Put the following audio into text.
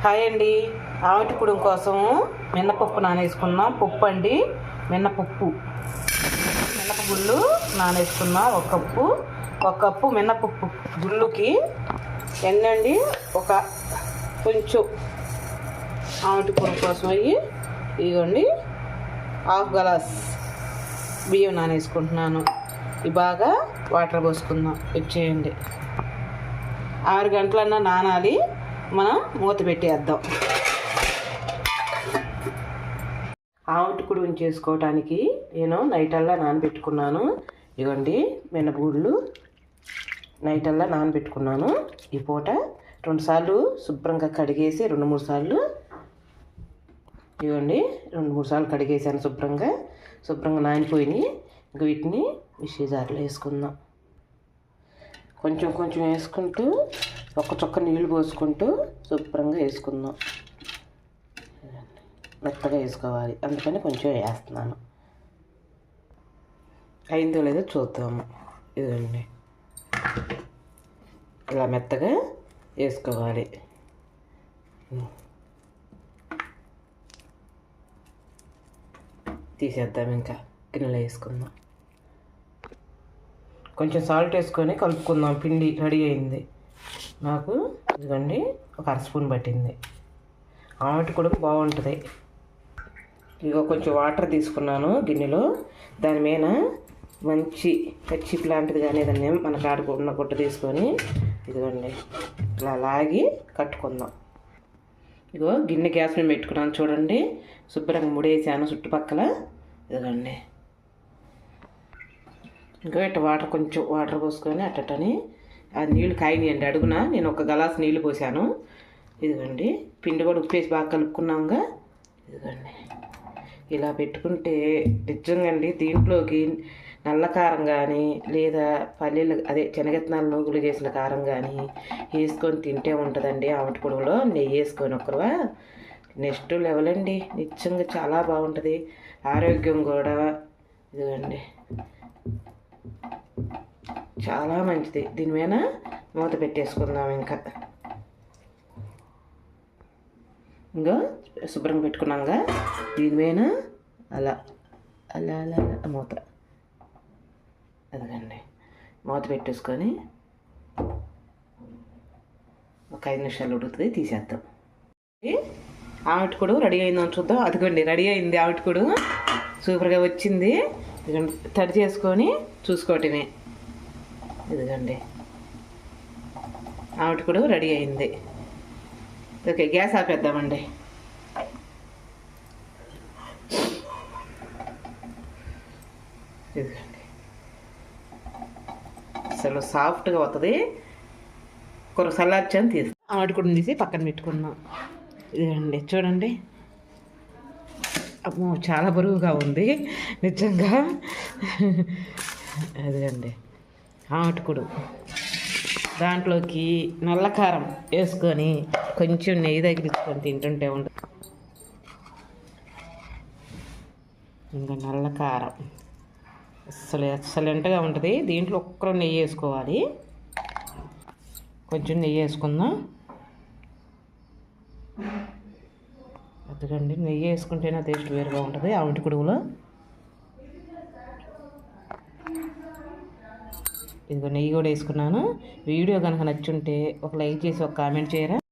Hi అండి. ఆవిటి కుడుం కోసం మినపప్పు నానేసుకున్నాం. పప్పు అండి, మినపప్పు గుళ్ళు నానేసుకున్నాం. ఒక కప్పు మినపప్పు గుళ్ళుకి ఎన్నండి ఒక కొంచెం ఆవిటి కుడుం కోసం ఇదిగోండి హాఫ్ గ్లాస్ బియ్యం నానేసుకుంటున్నాను. ఇవి బాగా వాటర్ పోసుకుందాం. ఇచ్చేయండి. 6 గంటలన్నా నానాలి. మనం మూత పెట్టేద్దాం. ఆవిటి కుడుం చేసుకోవటానికి నేను నైటల్లా నానబెట్టుకున్నాను. ఇవ్వండి మినపగుళ్ళు నైటల్లా నానబెట్టుకున్నాను. ఈ పూట 2 సార్లు శుభ్రంగా కడిగేసి 2-3 సార్లు ఇవ్వండి 2-3 సార్లు కడిగేసాను. శుభ్రంగా నానిపోయినాయి. ఇంక వీటిని మిక్సీ జార్లో వేసుకుందాం. కొంచెం వేసుకుంటూ ఒక్క చుక్క నీళ్ళు పోసుకుంటూ శుభ్రంగా వేసుకుందాం. మెత్తగా వేసుకోవాలి, అందుకని కొంచెం వేస్తున్నాను. అయిందో లేదో చూద్దాము. ఇదండి ఇలా మెత్తగా వేసుకోవాలి. తీసేద్దాం. ఇంకా గిన్నెలో వేసుకుందాం. కొంచెం సాల్ట్ వేసుకొని కలుపుకుందాం. పిండి రెడీ అయింది. నాకు ఇదిగోండి ఒక 1/2 స్పూన్ పట్టింది. ఆవిటి కూడా బాగుంటుంది. ఇదిగో కొంచెం వాటర్ తీసుకున్నాను గిన్నెలో. దాని మీద మంచి పచ్చి లాంటిది కానీ ఏదన్నా మన కాడకు ఉన్న గుట్ట తీసుకొని ఇదిగోండి ఇలా లాగి కట్టుకుందాం. ఇదిగో గిన్నె గ్యాస్ మీద పెట్టుకున్నాను చూడండి. శుభ్రంగా ముడేసాను చుట్టుపక్కల. ఇదిగోండి ఇంకా కొంచెం వాటర్ పోసుకొని అట్టని ఆ నీళ్ళు కాయనియండి. అడుగున నేను ఒక గ్లాస్ నీళ్ళు పోసాను. ఇదిగోండి పిండి కూడా ఉప్పేసి బాగా కలుపుకున్నాంగా. ఇదిగోండి ఇలా పెట్టుకుంటే నిజంగా అండి దీంట్లోకి నల్ల కారం కానీ లేదా పల్లీలు శనగెత్తనాల నూగులు చేసిన కారం కానీ వేసుకొని తింటే ఉంటుందండి. ఆవిటి పొడుగులో నెయ్యి వేసుకొని ఒకరువా నెక్స్ట్ లెవెల్ అండి. నిజంగా చాలా బాగుంటుంది. ఆరోగ్యం కూడా ఇదిగోండి చాలా మంచిది. దీని మీద మూత పెట్టేసుకుందాం. ఇంకా శుభ్రంగా పెట్టుకున్నాక దీని మీద అలా అలా అలా మూత అదిగండి మూత పెట్టేసుకొని ఒక 5 నిమిషాలు ఉడుకుతుంది. తీసేద్దాం. ఆవిటి కూడా రెడీ అయిందని చూద్దాం. అదిగోండి రెడీ అయింది. ఆవిటి కూడా సూపర్గా వచ్చింది. ఇదిగోండి తడి చేసుకొని చూసుకోవటమే. ఇదిగండి ఆవిటి కూడా రెడీ అయింది. ఓకే, గ్యాస్ ఆపేద్దామండి. ఇదిగండి అసలు సాఫ్ట్గా అవుతుంది. కొర సల్లార్చని తీసి ఆవిటి కూడా తీసి పక్కన పెట్టుకున్నాం. ఇదిగండి చూడండి. అమ్మో చాలా బరువుగా ఉంది నిజంగా. అదిగండి ఆవిటి కూడా దాంట్లోకి నల్లకారం వేసుకొని కొంచెం నెయ్యి తగిలించుకొని తింటుంటే ఉంటుంది. ఇంకా నల్లకారం ఎక్సలెంట్గా ఉంటుంది. దీంట్లో ఒక్కరు నెయ్యి వేసుకోవాలి. కొంచెం నెయ్యి వేసుకుందాం. అందుకండి నెయ్యి వేసుకుంటేనే టేస్ట్ వేరుగా ఉంటుంది ఆవిటి కుడుగులో. ఇదిగో నెయ్యి కూడా వేసుకున్నాను. వీడియో కనుక నచ్చుంటే ఒక లైక్ చేసి ఒక కామెంట్ చేయరా.